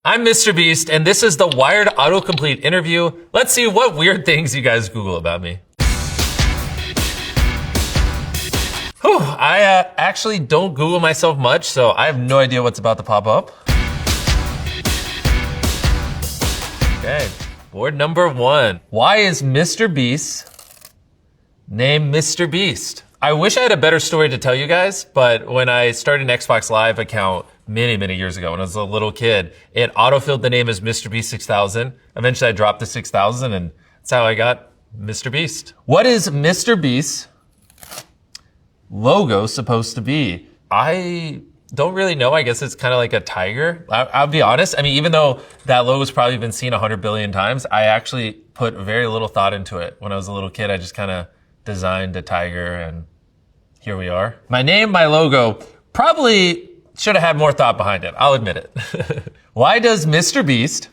I'm MrBeast, and this is the Wired Autocomplete interview. Let's see what weird things you guys Google about me. Whew, I actually don't Google myself much, so I have no idea what's about to pop up. Okay, board number 1. Why is MrBeast named MrBeast? I wish I had a better story to tell you guys, but when I started an Xbox Live account many years ago, when I was a little kid, it autofilled the name as MrBeast 6000. Eventually I dropped the 6000 and that's how I got MrBeast. What is MrBeast logo supposed to be? I don't really know. I guess it's kind of like a tiger. I'll be honest. I mean, even though that logo's probably been seen 100 billion times, I actually put very little thought into it. When I was a little kid, I just kind of designed a tiger and here we are. My name, my logo, probably should have had more thought behind it. I'll admit it. Why does MrBeast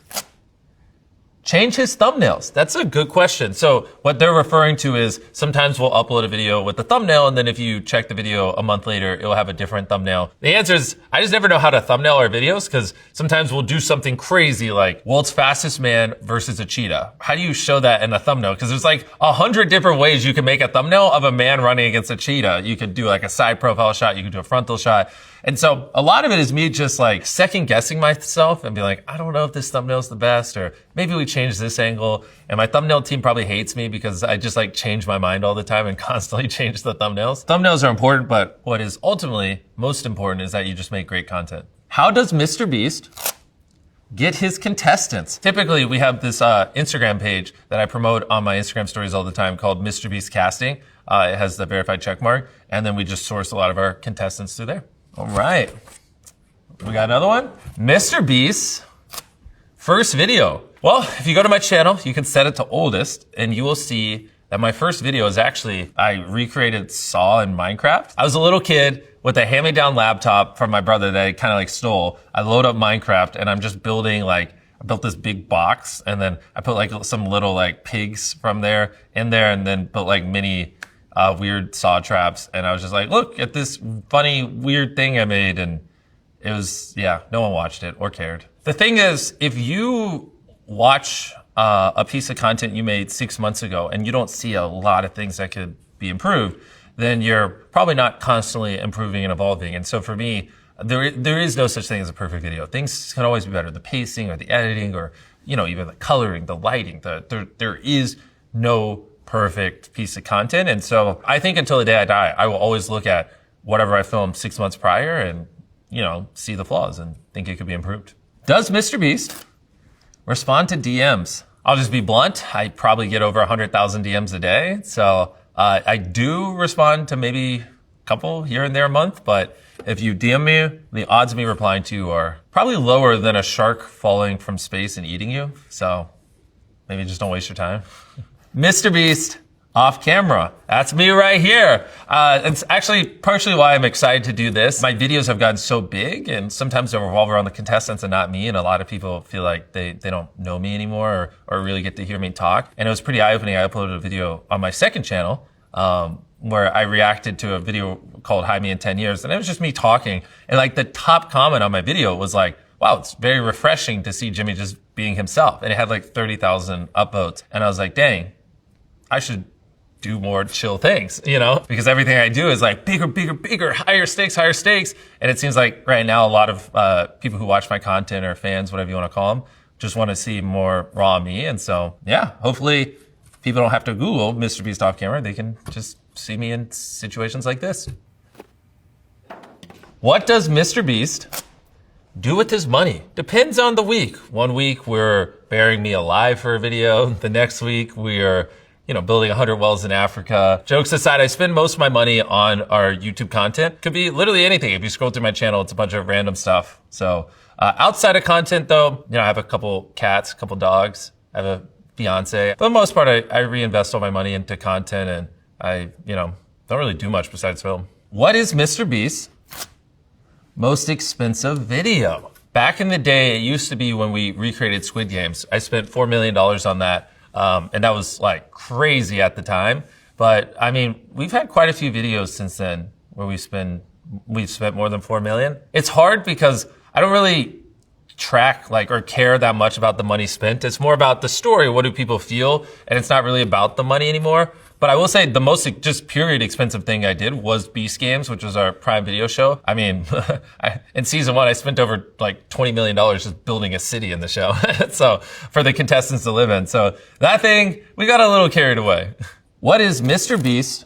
change his thumbnails? That's a good question. So what they're referring to is sometimes we'll upload a video with the thumbnail, and then if you check the video a month later, it'll have a different thumbnail. The answer is, I just never know how to thumbnail our videos, because sometimes we'll do something crazy like world's fastest man versus a cheetah. How do you show that in a thumbnail? Because there's like 100 different ways you can make a thumbnail of a man running against a cheetah. You could do like a side profile shot, you could do a frontal shot. And so a lot of it is me just like second guessing myself and be like, I don't know if this thumbnail is the best, or maybe we change this angle. And my thumbnail team probably hates me because I just like change my mind all the time and constantly change the thumbnails. Thumbnails are important, but what is ultimately most important is that you just make great content. How does MrBeast get his contestants? Typically we have this Instagram page that I promote on my Instagram stories all the time called MrBeast Casting. It has the verified check mark, and then we just source a lot of our contestants through there. All right, we got another one. MrBeast's first video. Well, if you go to my channel, you can set it to oldest, and you will see that my first video is actually, I recreated Saw in Minecraft. I was a little kid with a hand-me-down laptop from my brother that I kind of like stole. I load up Minecraft, and I'm just building like, I built this big box, and then I put like some little like pigs from there in there, and then built like mini weird saw traps. And I was just like, look at this funny, weird thing I made. And it was, yeah, no one watched it or cared. The thing is, if you watch a piece of content you made 6 months ago and you don't see a lot of things that could be improved, then you're probably not constantly improving and evolving. And so for me, there is no such thing as a perfect video. Things can always be better. The pacing or the editing or, you know, even the coloring, the lighting, there is no perfect piece of content. And so I think until the day I die, I will always look at whatever I filmed 6 months prior and, you know, see the flaws and think it could be improved. Does MrBeast respond to DMs? I'll just be blunt. I probably get over 100,000 DMs a day. So I do respond to maybe a couple here and there a month, but if you DM me, the odds of me replying to you are probably lower than a shark falling from space and eating you. So maybe just don't waste your time. MrBeast off camera. That's me right here. It's actually partially why I'm excited to do this. My videos have gotten so big and sometimes they revolve around the contestants and not me. And a lot of people feel like they don't know me anymore or really get to hear me talk. And it was pretty eye-opening. I uploaded a video on my second channel where I reacted to a video called Hide Me in 10 Years. And it was just me talking. And like the top comment on my video was like, wow, it's very refreshing to see Jimmy just being himself. And it had like 30,000 upvotes. And I was like, dang, I should do more chill things, you know, because everything I do is like bigger, higher stakes. And it seems like right now, a lot of people who watch my content or fans, whatever you want to call them, just want to see more raw me. And so, yeah, hopefully people don't have to Google MrBeast off camera. They can just see me in situations like this. What does MrBeast do with his money? Depends on the week. One week we're burying me alive for a video. The next week we're, you know, building 100 wells in Africa. Jokes aside, I spend most of my money on our YouTube content. Could be literally anything. If you scroll through my channel, it's a bunch of random stuff. So outside of content though, you know, I have a couple cats, a couple dogs. I have a fiance. For the most part, I reinvest all my money into content and I, you know, don't really do much besides film. What is MrBeast's most expensive video? Back in the day, it used to be when we recreated Squid Games. I spent $4 million on that. And that was like crazy at the time. But I mean, we've had quite a few videos since then where we've spent more than 4 million. It's hard because I don't really track like or care that much about the money spent. It's more about the story. What do people feel? And it's not really about the money anymore. But I will say the most just period expensive thing I did was Beast Games, which was our Prime Video show. I mean, in season 1, I spent over like $20 million just building a city in the show. So for the contestants to live in. So that thing, we got a little carried away. What is MrBeast's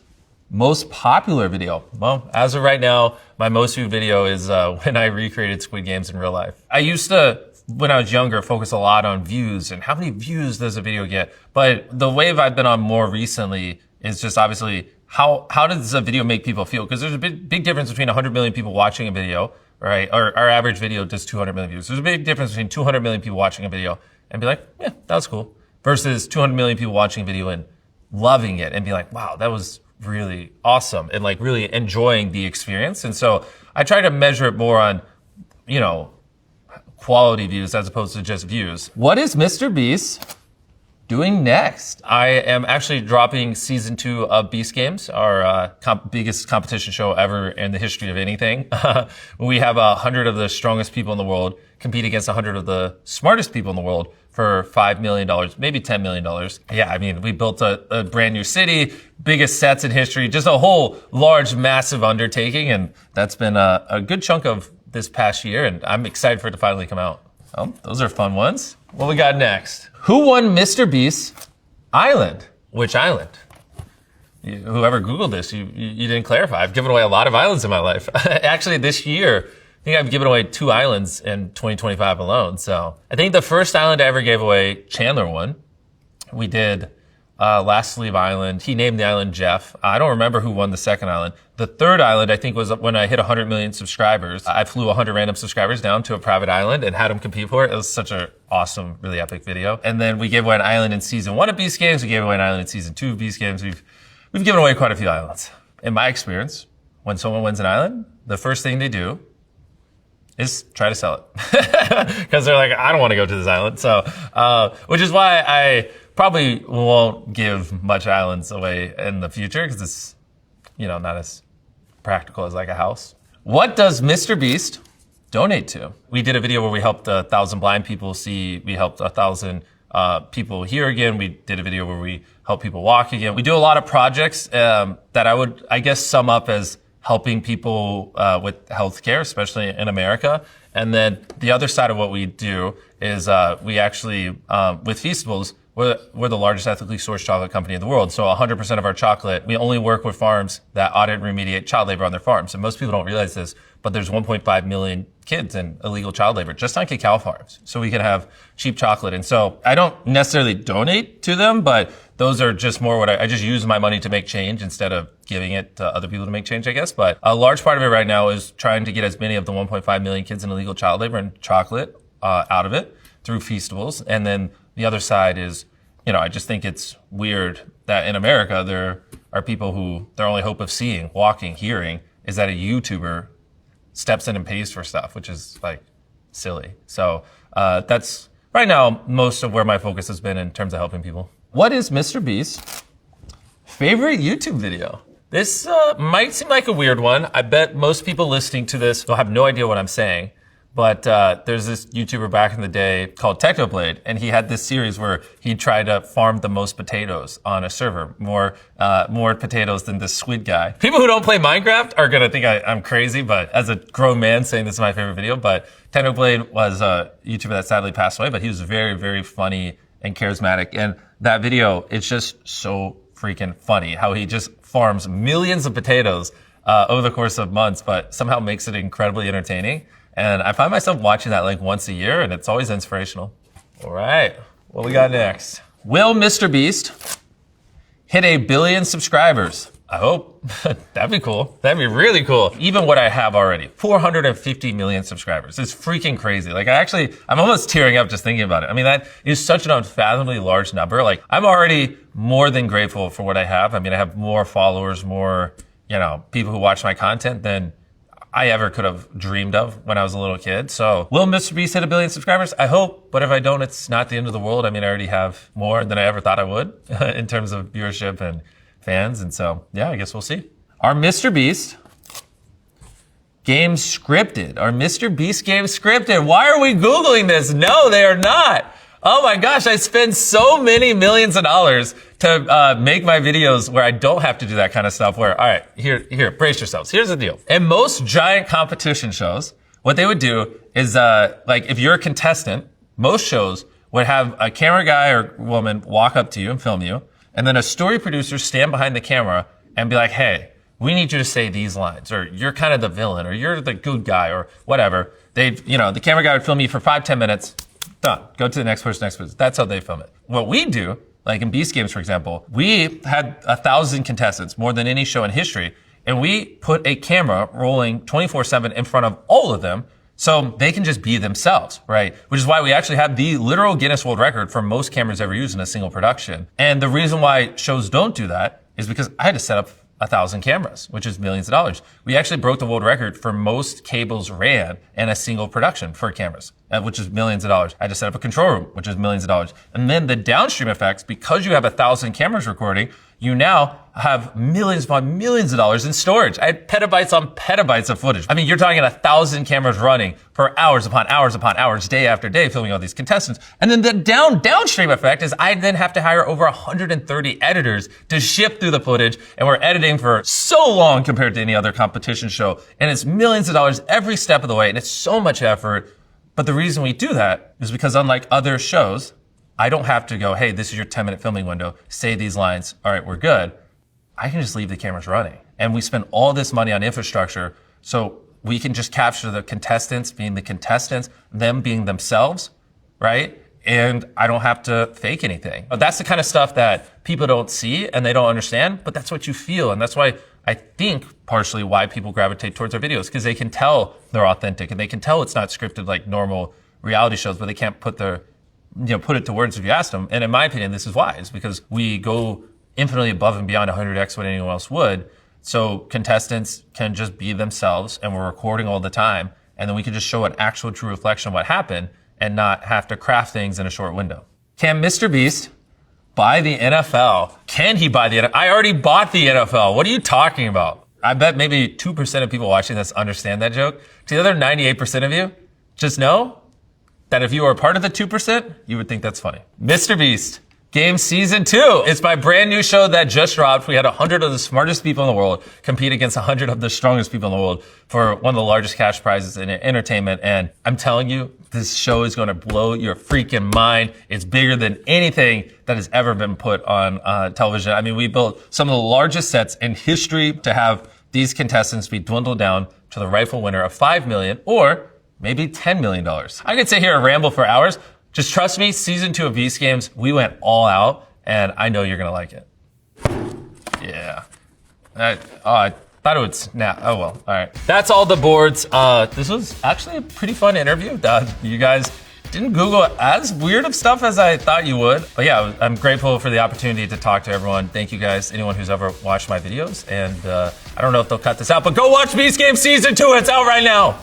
most popular video? Well, as of right now, my most viewed video is when I recreated Squid Games in real life. I used to, when I was younger, focus a lot on views and how many views does a video get. But the wave I've been on more recently is just obviously how does a video make people feel? Because there's a big difference between 100 million people watching a video, right? Our average video does 200 million views. There's a big difference between 200 million people watching a video and be like, yeah, that was cool, versus 200 million people watching a video and loving it and be like, wow, that was really awesome, and like really enjoying the experience. And so I try to measure it more on, you know, quality views as opposed to just views. What is MrBeast doing next? I am actually dropping season 2 of Beast Games, our biggest competition show ever in the history of anything. We have 100 of the strongest people in the world compete against 100 of the smartest people in the world for $5 million, maybe $10 million. Yeah, I mean, we built a brand new city, biggest sets in history, just a whole large, massive undertaking. And that's been a good chunk of this past year. And I'm excited for it to finally come out. Oh, those are fun ones. What we got next? Who won MrBeast's Island? Which island? Whoever Googled this, you didn't clarify. I've given away a lot of islands in my life. Actually, this year, I think I've given away 2 islands in 2025 alone. So I think the first island I ever gave away, Chandler won. We did Last Sleeve Island. He named the island Jeff. I don't remember who won the second island. The third island, I think, was when I hit 100 million subscribers. I flew 100 random subscribers down to a private island and had them compete for it. It was such an awesome, really epic video. And then we gave away an island in season 1 of Beast Games. We gave away an island in season 2 of Beast Games. We've given away quite a few islands. In my experience, when someone wins an island, the first thing they do is try to sell it. Because they're like, I don't want to go to this island. So, which is why I probably won't give much islands away in the future, because it's, you know, not as practical as like a house. What does MrBeast donate to? We did a video where we helped 1,000 blind people see. We helped 1,000 people hear again. We did a video where we help people walk again. We do a lot of projects that I would, I guess, sum up as helping people with healthcare, especially in America. And then the other side of what we do is we actually, with Feastables, we're the largest ethically sourced chocolate company in the world. So 100% of our chocolate, we only work with farms that audit and remediate child labor on their farms. And most people don't realize this, but there's 1.5 million kids in illegal child labor just on cacao farms. So we can have cheap chocolate. And so I don't necessarily donate to them, but those are just more what I just use my money to make change instead of giving it to other people to make change, I guess. But a large part of it right now is trying to get as many of the 1.5 million kids in illegal child labor and chocolate out of it through Feastables. And then the other side is, you know, I just think it's weird that in America there are people who their only hope of seeing, walking, hearing is that a YouTuber steps in and pays for stuff, which is like silly. So that's right now most of where my focus has been in terms of helping people. What is MrBeast's favorite YouTube video? This might seem like a weird one. I bet most people listening to this will have no idea what I'm saying. But there's this YouTuber back in the day called Technoblade, and he had this series where he tried to farm the most potatoes on a server, more potatoes than this squid guy. People who don't play Minecraft are gonna think I'm crazy, but as a grown man saying this is my favorite video, but Technoblade was a YouTuber that sadly passed away, but he was very, very funny and charismatic. And that video, it's just so freaking funny how he just farms millions of potatoes over the course of months, but somehow makes it incredibly entertaining. And I find myself watching that like once a year, and it's always inspirational. All right, what we got next? Will MrBeast hit 1 billion subscribers? I hope. That'd be cool. That'd be really cool. Even what I have already, 450 million subscribers. It's freaking crazy. Like I'm almost tearing up just thinking about it. I mean, that is such an unfathomably large number. Like I'm already more than grateful for what I have. I mean, I have more followers, more, you know, people who watch my content than I ever could have dreamed of when I was a little kid. So will MrBeast hit 1 billion subscribers? I hope, but if I don't, it's not the end of the world. I mean, I already have more than I ever thought I would in terms of viewership and fans. And so, yeah, I guess we'll see. Are MrBeast games scripted? Are MrBeast games scripted? Why are we Googling this? No, they are not. Oh my gosh, I spend so many millions of dollars to make my videos where I don't have to do that kind of stuff where, all right, here, brace yourselves. Here's the deal. In most giant competition shows, what they would do is, like if you're a contestant, most shows would have a camera guy or woman walk up to you and film you, and then a story producer stand behind the camera and be like, hey, we need you to say these lines, or you're kind of the villain, or you're the good guy, or whatever. The camera guy would film you for 5-10 minutes. Done. Go to the next person. That's how they film it. What we do, like in Beast Games, for example, we had 1,000 contestants, more than any show in history, and we put a camera rolling 24/7 in front of all of them so they can just be themselves, right? Which is why we actually have the literal Guinness World Record for most cameras ever used in a single production. And the reason why shows don't do that is because I had to set up 1,000 cameras, which is millions of dollars. We actually broke the world record for most cables ran in a single production for cameras, which is millions of dollars. I had to set up a control room, which is millions of dollars. And then the downstream effects, because you have 1,000 cameras recording, you now have millions upon millions of dollars in storage. I had petabytes on petabytes of footage. I mean, you're talking 1,000 cameras running for hours upon hours upon hours, day after day, filming all these contestants. And then the downstream effect is I then have to hire over 130 editors to shift through the footage, and we're editing for so long compared to any other competition show. And it's millions of dollars every step of the way, and it's so much effort. But the reason we do that is because unlike other shows, I don't have to go, hey, this is your 10-minute filming window, say these lines, all right, we're good. I can just leave the cameras running. And we spend all this money on infrastructure so we can just capture the contestants being the contestants, them being themselves, right? And I don't have to fake anything. That's the kind of stuff that people don't see and they don't understand, but that's what you feel. And that's why I think partially why people gravitate towards our videos, because they can tell they're authentic and they can tell it's not scripted like normal reality shows, but they can't put it to words if you ask them. And in my opinion, this is why. It's because we go infinitely above and beyond 100x what anyone else would. So contestants can just be themselves, and we're recording all the time. And then we can just show an actual true reflection of what happened and not have to craft things in a short window. Can MrBeast buy the NFL? Can he buy the NFL? I already bought the NFL. What are you talking about? I bet maybe 2% of people watching this understand that joke. To the other 98% of you, just know that if you are a part of the 2%, you would think that's funny. MrBeast Game Season 2. It's my brand new show that just dropped. We had 100 of the smartest people in the world compete against 100 of the strongest people in the world for one of the largest cash prizes in entertainment. And I'm telling you, this show is going to blow your freaking mind. It's bigger than anything that has ever been put on television. I mean, we built some of the largest sets in history to have these contestants be dwindled down to the rightful winner of $5 million or maybe $10 million. I could sit here and ramble for hours. Just trust me, Season 2 of Beast Games, we went all out, and I know you're gonna like it. Yeah. I thought it would snap. Oh well, all right. That's all the boards. This was actually a pretty fun interview. You guys didn't Google as weird of stuff as I thought you would. But yeah, I'm grateful for the opportunity to talk to everyone. Thank you guys, anyone who's ever watched my videos. And I don't know if they'll cut this out, but go watch Beast Games Season 2. It's out right now.